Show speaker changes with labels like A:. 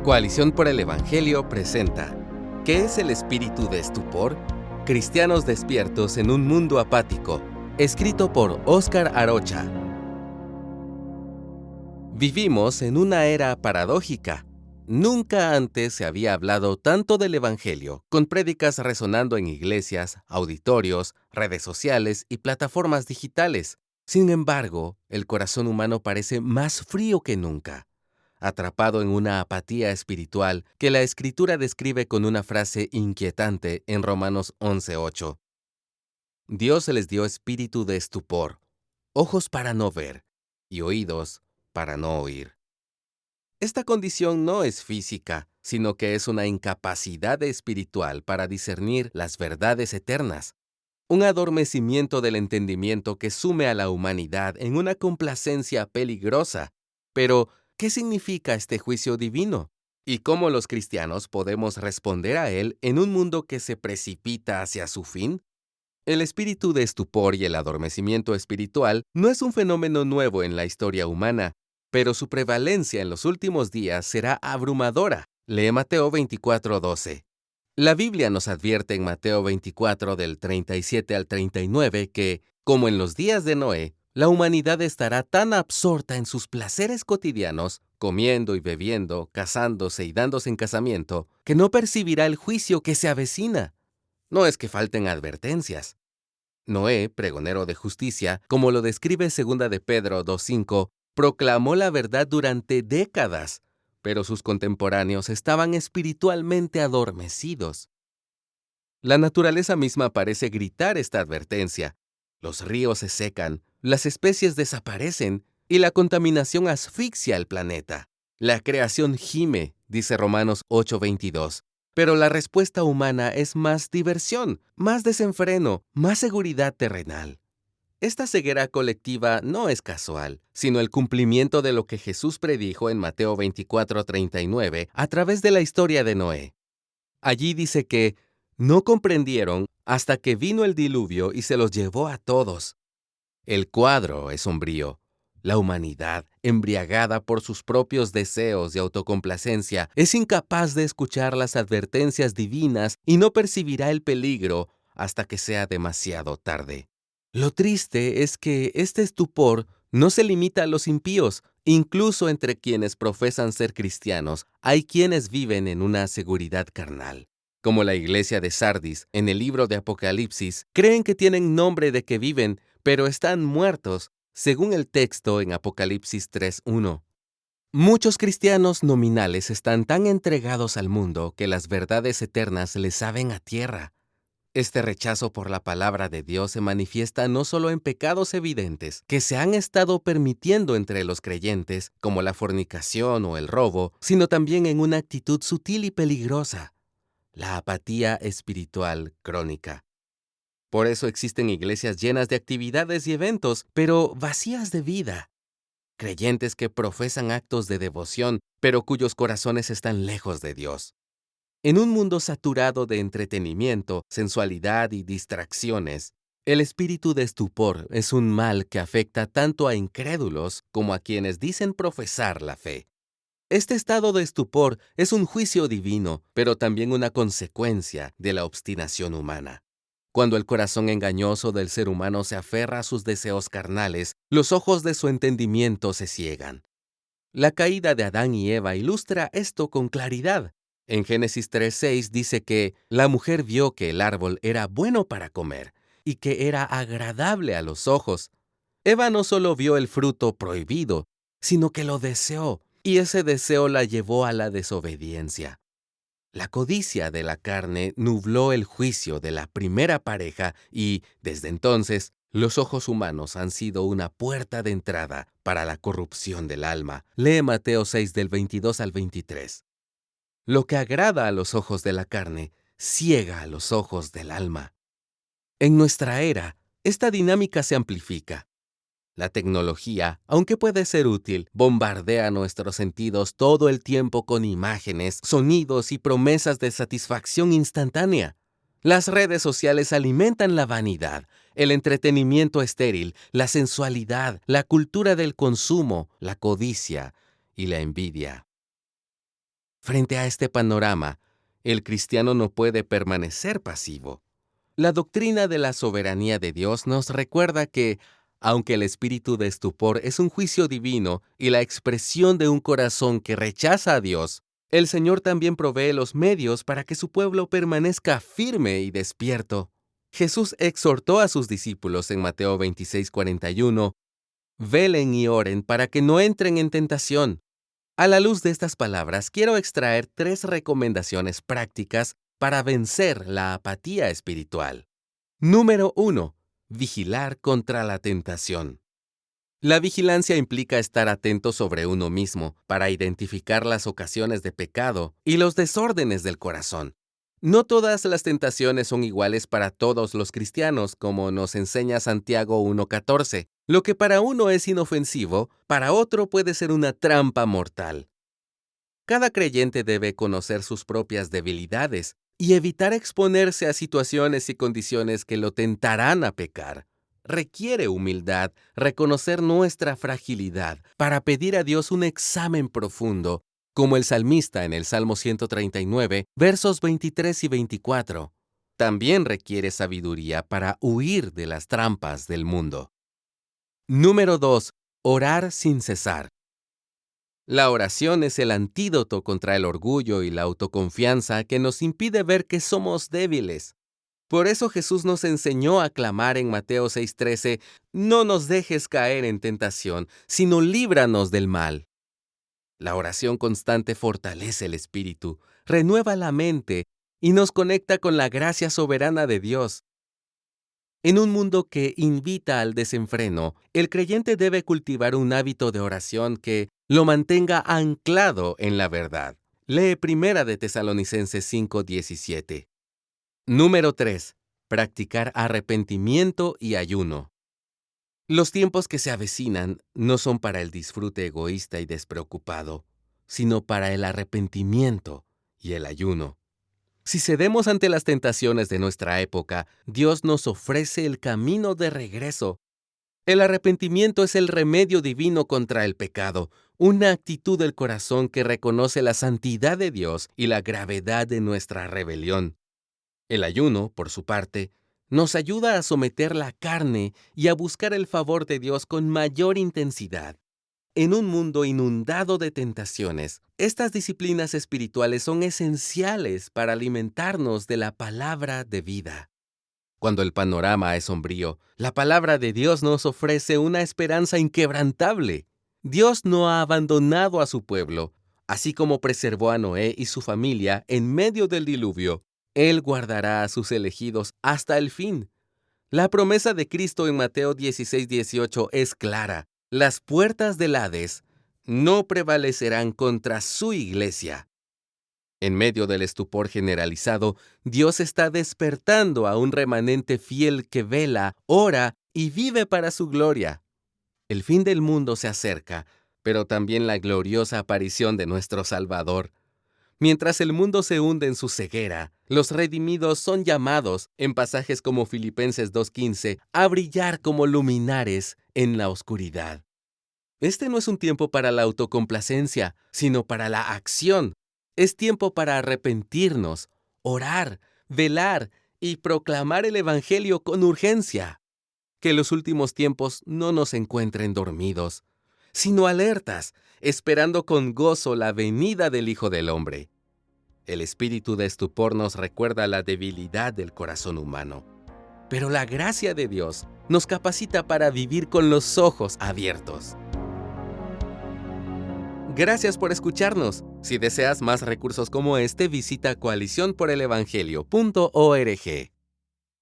A: Coalición por el Evangelio presenta ¿Qué es el espíritu de estupor? Cristianos despiertos en un mundo apático, escrito por Óscar Arocha. Vivimos en una era paradójica. Nunca antes se había hablado tanto del Evangelio, con prédicas resonando en iglesias, auditorios, redes sociales y plataformas digitales. Sin embargo, el corazón humano parece más frío que nunca, atrapado en una apatía espiritual que la Escritura describe con una frase inquietante en Romanos 11:8. Dios les dio espíritu de estupor, ojos para no ver y oídos para no oír. Esta condición no es física, sino que es una incapacidad espiritual para discernir las verdades eternas, un adormecimiento del entendimiento que sume a la humanidad en una complacencia peligrosa. Pero, ¿qué significa este juicio divino? ¿Y cómo los cristianos podemos responder a él en un mundo que se precipita hacia su fin? El espíritu de estupor y el adormecimiento espiritual no es un fenómeno nuevo en la historia humana, pero su prevalencia en los últimos días será abrumadora. Lee Mateo 24:12. La Biblia nos advierte en Mateo 24 del 37 al 39 que, como en los días de Noé, la humanidad estará tan absorta en sus placeres cotidianos, comiendo y bebiendo, casándose y dándose en casamiento, que no percibirá el juicio que se avecina. No es que falten advertencias. Noé, pregonero de justicia, como lo describe 2 de Pedro 2:5, proclamó la verdad durante décadas, pero sus contemporáneos estaban espiritualmente adormecidos. La naturaleza misma parece gritar esta advertencia. Los ríos se secan, las especies desaparecen y la contaminación asfixia al planeta. La creación gime, dice Romanos 8:22. Pero la respuesta humana es más diversión, más desenfreno, más seguridad terrenal. Esta ceguera colectiva no es casual, sino el cumplimiento de lo que Jesús predijo en Mateo 24:39 a través de la historia de Noé. Allí dice que no comprendieron hasta que vino el diluvio y se los llevó a todos. El cuadro es sombrío. La humanidad, embriagada por sus propios deseos de autocomplacencia, es incapaz de escuchar las advertencias divinas y no percibirá el peligro hasta que sea demasiado tarde. Lo triste es que este estupor no se limita a los impíos. Incluso entre quienes profesan ser cristianos, hay quienes viven en una seguridad carnal. Como la iglesia de Sardis, en el libro de Apocalipsis, creen que tienen nombre de que viven, pero están muertos, según el texto en Apocalipsis 3:1. Muchos cristianos nominales están tan entregados al mundo que las verdades eternas les saben a tierra. Este rechazo por la palabra de Dios se manifiesta no solo en pecados evidentes que se han estado permitiendo entre los creyentes, como la fornicación o el robo, sino también en una actitud sutil y peligrosa, la apatía espiritual crónica. Por eso existen iglesias llenas de actividades y eventos, pero vacías de vida. Creyentes que profesan actos de devoción, pero cuyos corazones están lejos de Dios. En un mundo saturado de entretenimiento, sensualidad y distracciones, el espíritu de estupor es un mal que afecta tanto a incrédulos como a quienes dicen profesar la fe. Este estado de estupor es un juicio divino, pero también una consecuencia de la obstinación humana. Cuando el corazón engañoso del ser humano se aferra a sus deseos carnales, los ojos de su entendimiento se ciegan. La caída de Adán y Eva ilustra esto con claridad. En Génesis 3:6 dice que la mujer vio que el árbol era bueno para comer y que era agradable a los ojos. Eva no solo vio el fruto prohibido, sino que lo deseó, y ese deseo la llevó a la desobediencia. La codicia de la carne nubló el juicio de la primera pareja y, desde entonces, los ojos humanos han sido una puerta de entrada para la corrupción del alma. Lee Mateo 6 del 22 al 23. Lo que agrada a los ojos de la carne, ciega a los ojos del alma. En nuestra era, esta dinámica se amplifica. La tecnología, aunque puede ser útil, bombardea nuestros sentidos todo el tiempo con imágenes, sonidos y promesas de satisfacción instantánea. Las redes sociales alimentan la vanidad, el entretenimiento estéril, la sensualidad, la cultura del consumo, la codicia y la envidia. Frente a este panorama, el cristiano no puede permanecer pasivo. La doctrina de la soberanía de Dios nos recuerda que, aunque el espíritu de estupor es un juicio divino y la expresión de un corazón que rechaza a Dios, el Señor también provee los medios para que su pueblo permanezca firme y despierto. Jesús exhortó a sus discípulos en Mateo 26:41, «Velen y oren para que no entren en tentación». A la luz de estas palabras, quiero extraer 3 recomendaciones prácticas para vencer la apatía espiritual. Número 1. Vigilar contra la tentación. La vigilancia implica estar atento sobre uno mismo para identificar las ocasiones de pecado y los desórdenes del corazón. No todas las tentaciones son iguales para todos los cristianos, como nos enseña Santiago 1:14. Lo que para uno es inofensivo, para otro puede ser una trampa mortal. Cada creyente debe conocer sus propias debilidades y evitar exponerse a situaciones y condiciones que lo tentarán a pecar. Requiere humildad reconocer nuestra fragilidad para pedir a Dios un examen profundo, como el salmista en el Salmo 139, versos 23 y 24. También requiere sabiduría para huir de las trampas del mundo. Número 2. Orar sin cesar. La oración es el antídoto contra el orgullo y la autoconfianza que nos impide ver que somos débiles. Por eso Jesús nos enseñó a clamar en Mateo 6:13, «No nos dejes caer en tentación, sino líbranos del mal». La oración constante fortalece el espíritu, renueva la mente y nos conecta con la gracia soberana de Dios. En un mundo que invita al desenfreno, el creyente debe cultivar un hábito de oración que lo mantenga anclado en la verdad. Lee 1 de Tesalonicenses 5:17. Número 3. Practicar arrepentimiento y ayuno. Los tiempos que se avecinan no son para el disfrute egoísta y despreocupado, sino para el arrepentimiento y el ayuno. Si cedemos ante las tentaciones de nuestra época, Dios nos ofrece el camino de regreso. El arrepentimiento es el remedio divino contra el pecado, una actitud del corazón que reconoce la santidad de Dios y la gravedad de nuestra rebelión. El ayuno, por su parte, nos ayuda a someter la carne y a buscar el favor de Dios con mayor intensidad. En un mundo inundado de tentaciones, estas disciplinas espirituales son esenciales para alimentarnos de la palabra de vida. Cuando el panorama es sombrío, la palabra de Dios nos ofrece una esperanza inquebrantable. Dios no ha abandonado a su pueblo, así como preservó a Noé y su familia en medio del diluvio. Él guardará a sus elegidos hasta el fin. La promesa de Cristo en Mateo 16:18 es clara. Las puertas del Hades no prevalecerán contra su iglesia. En medio del estupor generalizado, Dios está despertando a un remanente fiel que vela, ora y vive para su gloria. El fin del mundo se acerca, pero también la gloriosa aparición de nuestro Salvador. Mientras el mundo se hunde en su ceguera, los redimidos son llamados, en pasajes como Filipenses 2:15, a brillar como luminares en la oscuridad. Este no es un tiempo para la autocomplacencia, sino para la acción. Es tiempo para arrepentirnos, orar, velar y proclamar el Evangelio con urgencia. Que los últimos tiempos no nos encuentren dormidos, sino alertas, esperando con gozo la venida del Hijo del Hombre. El espíritu de estupor nos recuerda la debilidad del corazón humano, pero la gracia de Dios nos capacita para vivir con los ojos abiertos. Gracias por escucharnos. Si deseas más recursos como este, visita coaliciónporelevangelio.org.